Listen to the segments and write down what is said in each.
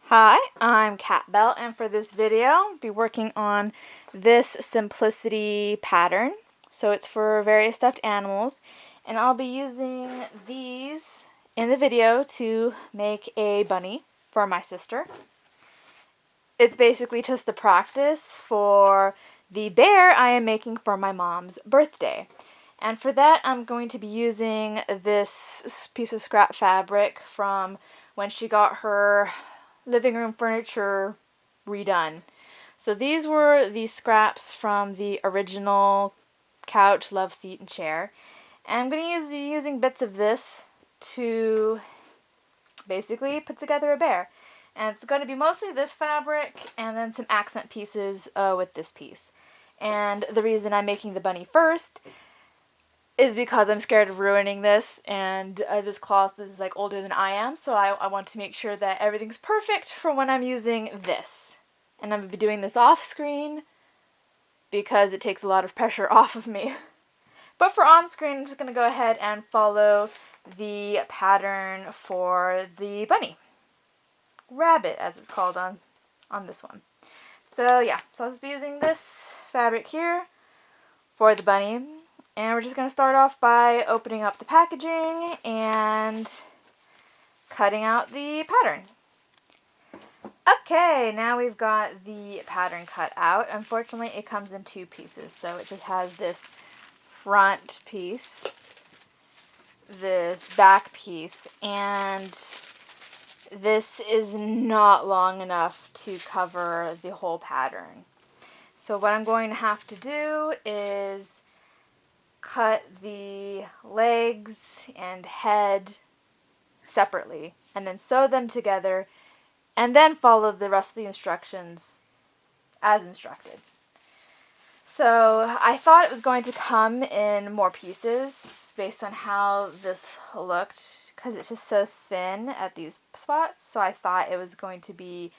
Hi, I'm Kat Bell, and for this video, I'll be working on this Simplicity pattern. So it's for various stuffed animals, and I'll be using these in the video to make a bunny for my sister. It's basically just the practice for the bear I am making for my mom's birthday. And for that, I'm going to be using this piece of scrap fabric from when she got her living room furniture redone. So these were the scraps from the original couch, love seat, and chair. And I'm going to be using bits of this to basically put together a bear. And it's going to be mostly this fabric and then some accent pieces with this piece. And the reason I'm making the bunny first is because I'm scared of ruining this, and this cloth is like older than I am, so I want to make sure that everything's perfect for when I'm using this. And I'm going to be doing this off screen because it takes a lot of pressure off of me. But for on screen, I'm just going to go ahead and follow the pattern for the bunny. Rabbit, as it's called on this one. So yeah, so I'll just be using this fabric here for the bunny. And we're just going to start off by opening up the packaging and cutting out the pattern. Okay, now we've got the pattern cut out. Unfortunately, it comes in two pieces. So it just has this front piece, this back piece, and this is not long enough to cover the whole pattern. So what I'm going to have to do is cut the legs and head separately and then sew them together and then follow the rest of the instructions as instructed. So I thought it was going to come in more pieces based on how this looked because it's just so thin at these spots, so I thought it was going to be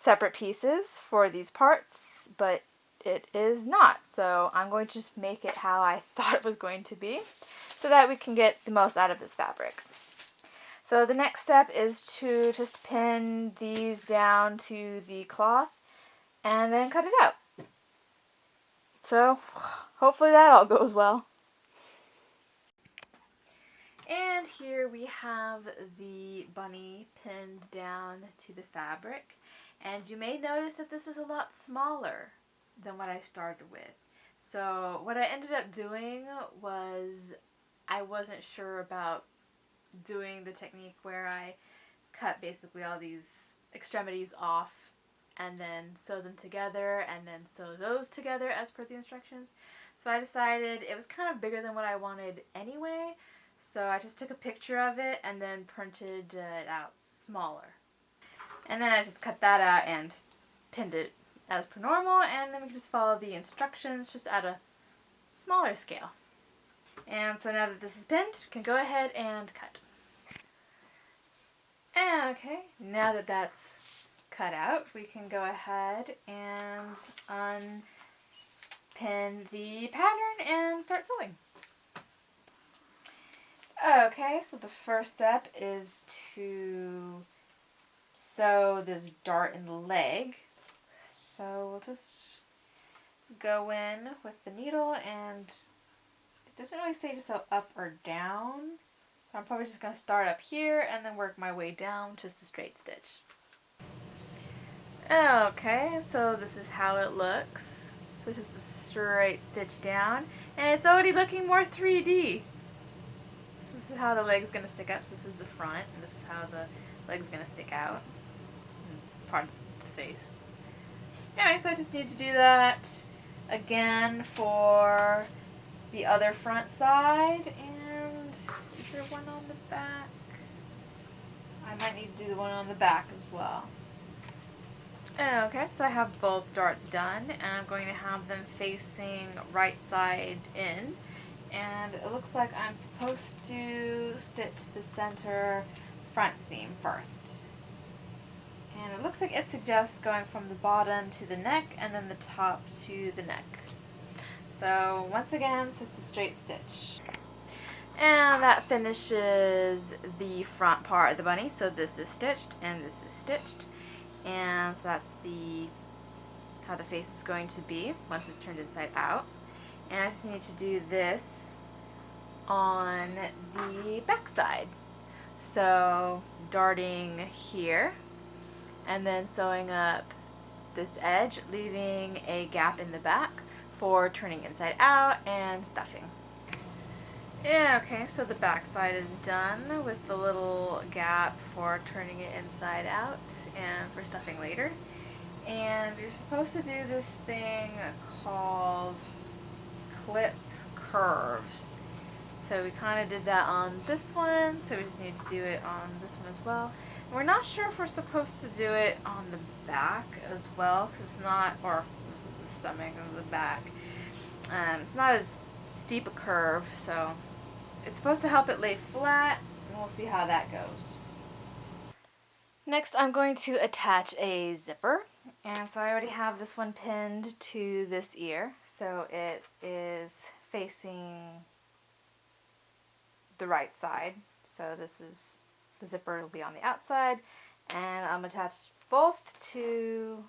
separate pieces for these parts, but it is not. So I'm going to just make it how I thought it was going to be so that we can get the most out of this fabric. So the next step is to just pin these down to the cloth and then cut it out. So hopefully that all goes well. And here we have the bunny pinned down to the fabric. And you may notice that this is a lot smaller than what I started with. So what I ended up doing was I wasn't sure about doing the technique where I cut basically all these extremities off and then sew them together and then sew those together as per the instructions. So I decided it was kind of bigger than what I wanted anyway, so I just took a picture of it and then printed it out smaller. And then I just cut that out and pinned it as per normal, and then we can just follow the instructions just at a smaller scale. And so now that this is pinned, we can go ahead and cut. Okay, now that that's cut out, we can go ahead and unpin the pattern and start sewing. Okay, so the first step is to sew this dart in the leg. So we'll just go in with the needle, and it doesn't really say to sew up or down. So I'm probably just going to start up here and then work my way down just a straight stitch. Okay, so this is how it looks. So it's just a straight stitch down, and it's already looking more 3D. So this is how the leg's going to stick up. So this is the front, and this is how the leg's going to stick out. It's part of the face. Anyway, so I just need to do that again for the other front side, and is there one on the back? I might need to do the one on the back as well. Okay, so I have both darts done, and I'm going to have them facing right side in, and it looks like I'm supposed to stitch the center front seam first. And it looks like it suggests going from the bottom to the neck and then the top to the neck. So once again, so it's a straight stitch. And that finishes the front part of the bunny. So this is stitched and this is stitched. And so that's how the face is going to be once it's turned inside out. And I just need to do this on the back side. So darting here and then sewing up this edge, leaving a gap in the back for turning inside out and stuffing. Yeah, okay, so the back side is done with the little gap for turning it inside out and for stuffing later. And you're supposed to do this thing called clip curves. So we kind of did that on this one, so we just need to do it on this one as well. And we're not sure if we're supposed to do it on the back as well, because it's not, or this is the stomach and the back. It's not as steep a curve, so it's supposed to help it lay flat, and we'll see how that goes. Next, I'm going to attach a zipper, and so I already have this one pinned to this ear, so it is facing the right side. So this is, the zipper will be on the outside, and I'm attached both to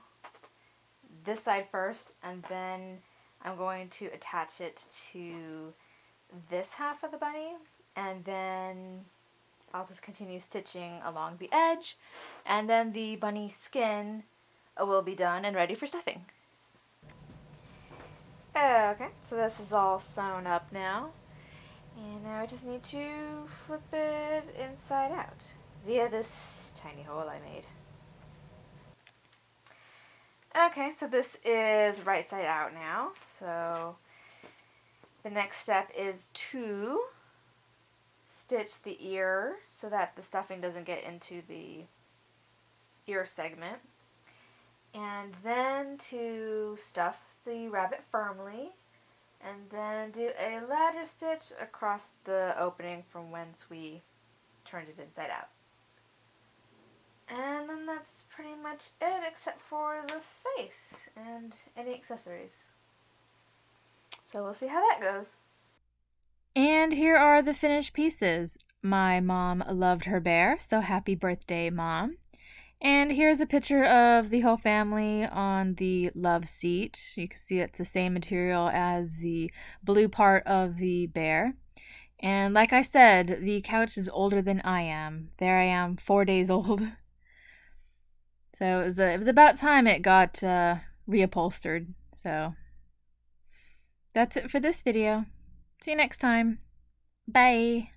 this side first, and then I'm going to attach it to this half of the bunny, and then I'll just continue stitching along the edge, and then the bunny skin will be done and ready for stuffing. Okay, so this is all sewn up now, and now I just need to flip it inside out via this tiny hole I made. Okay, so this is right side out now, so the next step is to stitch the ear so that the stuffing doesn't get into the ear segment, and then to stuff the rabbit firmly, and then do a ladder stitch across the opening from whence we turned it inside out. And then that's pretty much it, except for the face and any accessories. So we'll see how that goes. And here are the finished pieces. My mom loved her bear, so happy birthday, Mom. And here's a picture of the whole family on the love seat. You can see it's the same material as the blue part of the bear. And like I said, the couch is older than I am. There I am, 4 days old. So it was about time it got reupholstered. So that's it for this video. See you next time. Bye.